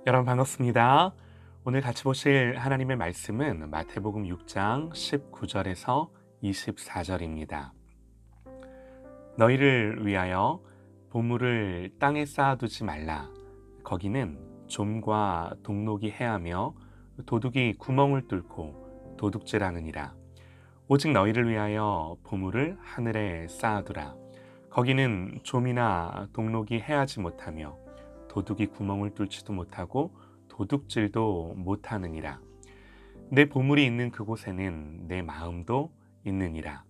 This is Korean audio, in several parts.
여러분 반갑습니다. 오늘 같이 보실 하나님의 말씀은 마태복음 6장 19절에서 24절입니다. 너희를 위하여 보물을 땅에 쌓아두지 말라. 거기는 좀과 동록이 해하며 도둑이 구멍을 뚫고 도둑질하느니라. 오직 너희를 위하여 보물을 하늘에 쌓아두라. 거기는 좀이나 동록이 해하지 못하며 도둑이 구멍을 뚫지도 못하고 도둑질도 못하느니라. 내 보물이 있는 그곳에는 내 마음도 있느니라.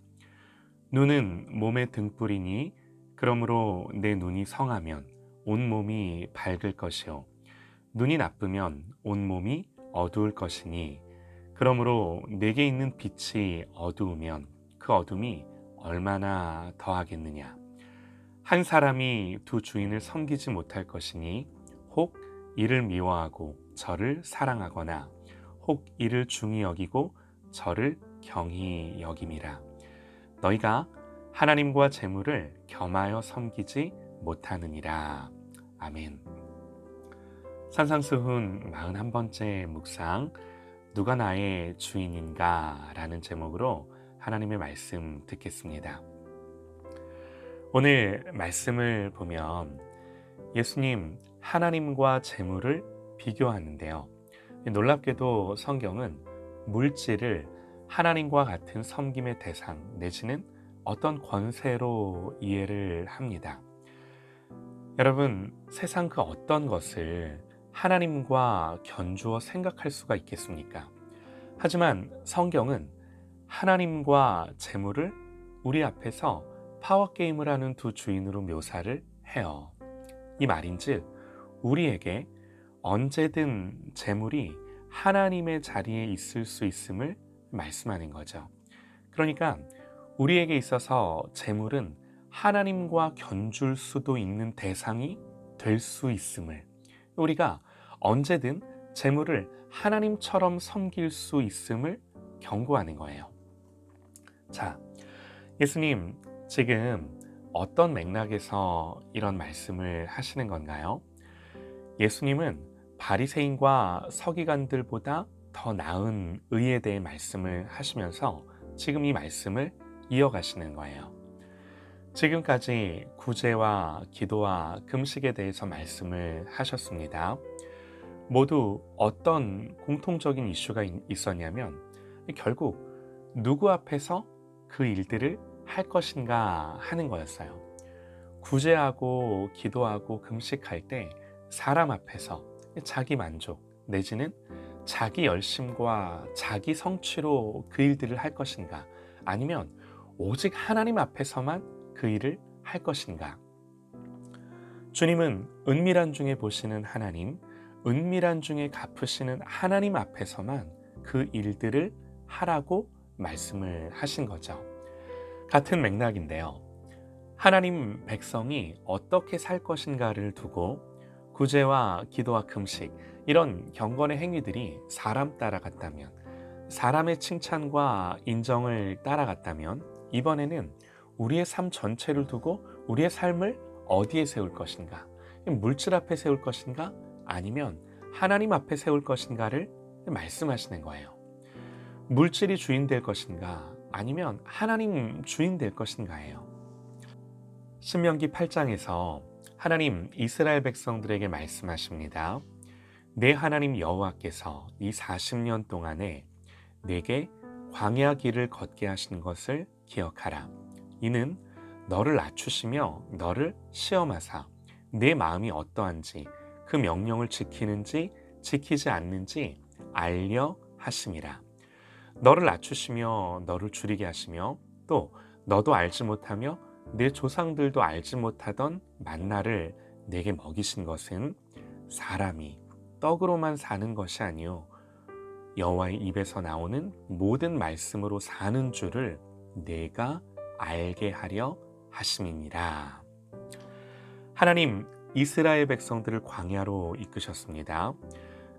눈은 몸의 등불이니 그러므로 내 눈이 성하면 온 몸이 밝을 것이요 눈이 나쁘면 온 몸이 어두울 것이니 그러므로 내게 있는 빛이 어두우면 그 어둠이 얼마나 더하겠느냐. 한 사람이 두 주인을 섬기지 못할 것이니 혹 이를 미워하고 저를 사랑하거나 혹 이를 중히 여기고 저를 경히 여김이라. 너희가 하나님과 재물을 겸하여 섬기지 못하느니라. 아멘. 산상수훈 41번째 묵상, 누가 나의 주인인가? 라는 제목으로 하나님의 말씀 듣겠습니다. 오늘 말씀을 보면 예수님 하나님과 재물을 비교하는데요. 놀랍게도 성경은 물질을 하나님과 같은 섬김의 대상 내지는 어떤 권세로 이해를 합니다. 여러분, 세상 그 어떤 것을 하나님과 견주어 생각할 수가 있겠습니까? 하지만 성경은 하나님과 재물을 우리 앞에서 파워게임을 하는 두 주인으로 묘사를 해요. 이 말인즉 우리에게 언제든 재물이 하나님의 자리에 있을 수 있음을 말씀하는 거죠. 그러니까 우리에게 있어서 재물은 하나님과 견줄 수도 있는 대상이 될 수 있음을, 우리가 언제든 재물을 하나님처럼 섬길 수 있음을 경고하는 거예요. 자, 예수님 지금 어떤 맥락에서 이런 말씀을 하시는 건가요? 예수님은 바리새인과 서기관들보다 더 나은 의에 대해 말씀을 하시면서 지금 이 말씀을 이어가시는 거예요. 지금까지 구제와 기도와 금식에 대해서 말씀을 하셨습니다. 모두 어떤 공통적인 이슈가 있었냐면 결국 누구 앞에서 그 일들을 할 것인가 하는 거였어요. 구제하고 기도하고 금식할 때 사람 앞에서 자기 만족 내지는 자기 열심과 자기 성취로 그 일들을 할 것인가, 아니면 오직 하나님 앞에서만 그 일을 할 것인가. 주님은 은밀한 중에 보시는 하나님, 은밀한 중에 갚으시는 하나님 앞에서만 그 일들을 하라고 말씀을 하신 거죠. 같은 맥락인데요. 하나님 백성이 어떻게 살 것인가를 두고 구제와 기도와 금식, 이런 경건의 행위들이 사람 따라갔다면, 사람의 칭찬과 인정을 따라갔다면, 이번에는 우리의 삶 전체를 두고 우리의 삶을 어디에 세울 것인가? 물질 앞에 세울 것인가? 아니면 하나님 앞에 세울 것인가를 말씀하시는 거예요. 물질이 주인 될 것인가? 아니면 하나님 주인 될 것인가예요. 신명기 8장에서 하나님 이스라엘 백성들에게 말씀하십니다. 내 하나님 여호와께서 이 40년 동안에 내게 광야 길을 걷게 하신 것을 기억하라. 이는 너를 낮추시며 너를 시험하사 내 마음이 어떠한지 그 명령을 지키는지 지키지 않는지 알려 하심이라. 너를 낮추시며 너를 줄이게 하시며 또 너도 알지 못하며 내 조상들도 알지 못하던 만나를 내게 먹이신 것은 사람이 떡으로만 사는 것이 아니요 여호와의 입에서 나오는 모든 말씀으로 사는 줄을 내가 알게 하려 하심이니라. 하나님 이스라엘 백성들을 광야로 이끄셨습니다.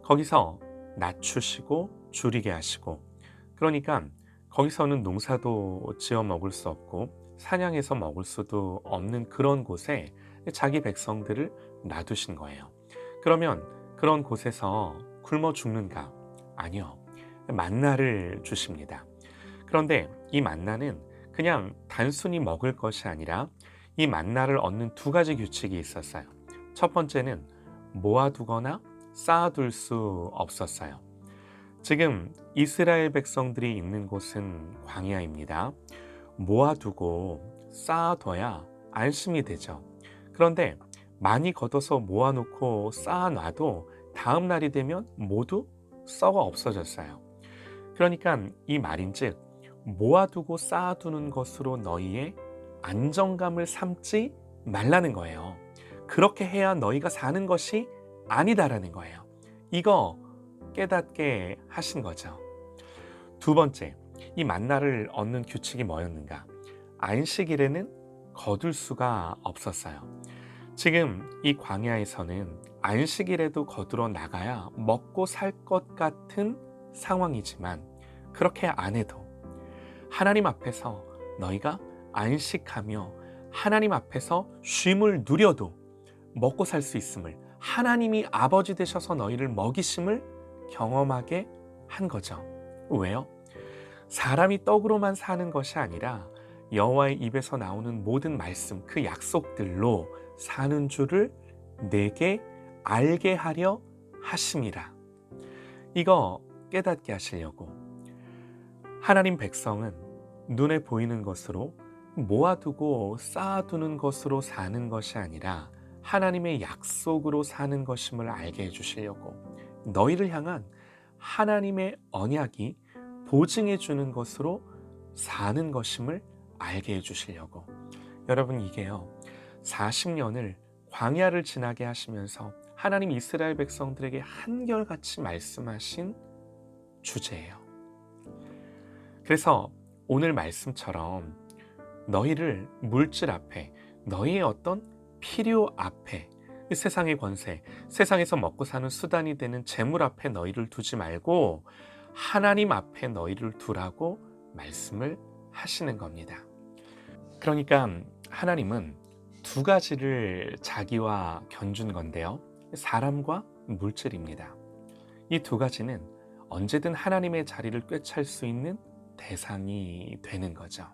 거기서 낮추시고 줄이게 하시고, 그러니까 거기서는 농사도 지어 먹을 수 없고 사냥해서 먹을 수도 없는 그런 곳에 자기 백성들을 놔두신 거예요. 그러면 그런 곳에서 굶어 죽는가? 아니요. 만나를 주십니다. 그런데 이 만나는 그냥 단순히 먹을 것이 아니라 이 만나를 얻는 두 가지 규칙이 있었어요. 첫 번째는 모아두거나 쌓아둘 수 없었어요. 지금 이스라엘 백성들이 있는 곳은 광야입니다. 모아두고 쌓아둬야 안심이 되죠. 그런데 많이 걷어서 모아놓고 쌓아놔도 다음 날이 되면 모두 썩어 없어졌어요. 그러니까 이 말인즉 모아두고 쌓아두는 것으로 너희의 안정감을 삼지 말라는 거예요. 그렇게 해야 너희가 사는 것이 아니다라는 거예요. 이거 깨닫게 하신 거죠. 두 번째, 이 만나를 얻는 규칙이 뭐였는가? 안식일에는 거둘 수가 없었어요. 지금 이 광야에서는 안식일에도 거두러 나가야 먹고 살 것 같은 상황이지만 그렇게 안 해도 하나님 앞에서 너희가 안식하며 하나님 앞에서 쉼을 누려도 먹고 살 수 있음을, 하나님이 아버지 되셔서 너희를 먹이심을 경험하게 한 거죠. 왜요? 사람이 떡으로만 사는 것이 아니라 여호와의 입에서 나오는 모든 말씀, 그 약속들로 사는 줄을 내게 알게 하려 하심이라. 이거 깨닫게 하시려고. 하나님 백성은 눈에 보이는 것으로 모아두고 쌓아두는 것으로 사는 것이 아니라 하나님의 약속으로 사는 것임을 알게 해주시려고, 너희를 향한 하나님의 언약이 보증해 주는 것으로 사는 것임을 알게 해주시려고. 여러분, 이게요 40년을 광야를 지나게 하시면서 하나님 이스라엘 백성들에게 한결같이 말씀하신 주제예요. 그래서 오늘 말씀처럼 너희를 물질 앞에, 너희의 어떤 필요 앞에, 세상의 권세, 세상에서 먹고 사는 수단이 되는 재물 앞에 너희를 두지 말고 하나님 앞에 너희를 두라고 말씀을 하시는 겁니다. 그러니까 하나님은 두 가지를 자기와 견준 건데요. 사람과 물질입니다. 이 두 가지는 언제든 하나님의 자리를 꿰찰 수 있는 대상이 되는 거죠.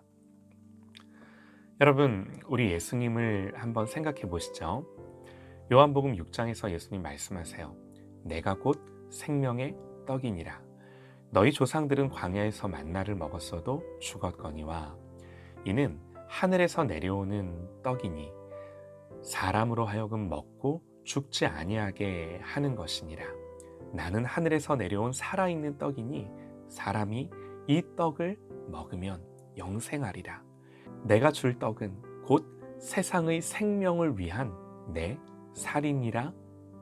여러분, 우리 예수님을 한번 생각해 보시죠. 요한복음 6장에서 예수님 말씀하세요. 내가 곧 생명의 떡이니라. 너희 조상들은 광야에서 만나를 먹었어도 죽었거니와 이는 하늘에서 내려오는 떡이니 사람으로 하여금 먹고 죽지 아니하게 하는 것이니라. 나는 하늘에서 내려온 살아있는 떡이니 사람이 이 떡을 먹으면 영생하리라. 내가 줄 떡은 곧 세상의 생명을 위한 내 살이니라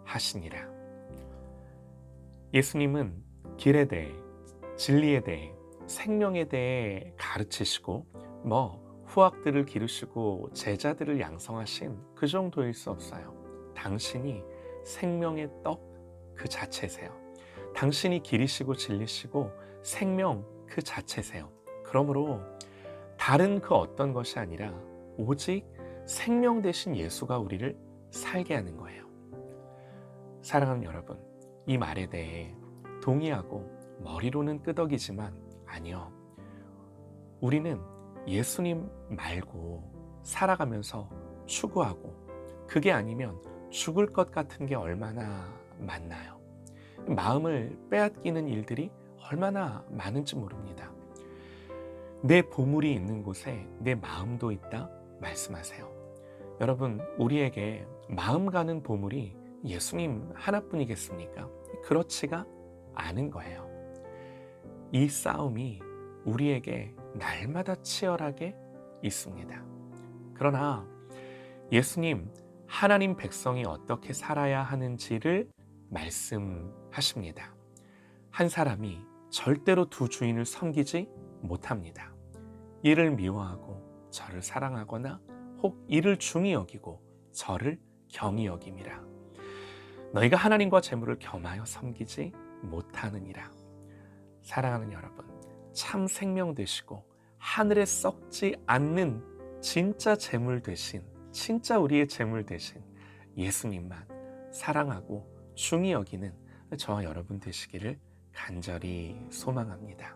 하시니라. 예수님은 길에 대해, 진리에 대해, 생명에 대해 가르치시고 후학들을 기르시고 제자들을 양성하신 그 정도일 수 없어요. 당신이 생명의 떡 그 자체세요. 당신이 기리시고 진리시고 생명 그 자체세요. 그러므로 다른 그 어떤 것이 아니라 오직 생명 되신 예수가 우리를 살게 하는 거예요. 사랑하는 여러분, 이 말에 대해 동의하고 머리로는 끄덕이지만 아니요. 우리는 예수님 말고 살아가면서 추구하고 그게 아니면 죽을 것 같은 게 얼마나 많나요? 마음을 빼앗기는 일들이 얼마나 많은지 모릅니다. 내 보물이 있는 곳에 내 마음도 있다 말씀하세요. 여러분, 우리에게 마음 가는 보물이 예수님 하나뿐이겠습니까? 그렇지가 않은 거예요. 이 싸움이 우리에게 날마다 치열하게 있습니다. 그러나 예수님, 하나님 백성이 어떻게 살아야 하는지를 말씀하십니다. 한 사람이 절대로 두 주인을 섬기지 못합니다. 이를 미워하고 저를 사랑하거나 혹 이를 중히 여기고 저를 경히 여김이라. 너희가 하나님과 재물을 겸하여 섬기지 못하느니라. 사랑하는 여러분, 참 생명 되시고 하늘에 썩지 않는 진짜 재물 되신, 진짜 우리의 재물 되신 예수님만 사랑하고 중히 여기는 저와 여러분 되시기를 간절히 소망합니다.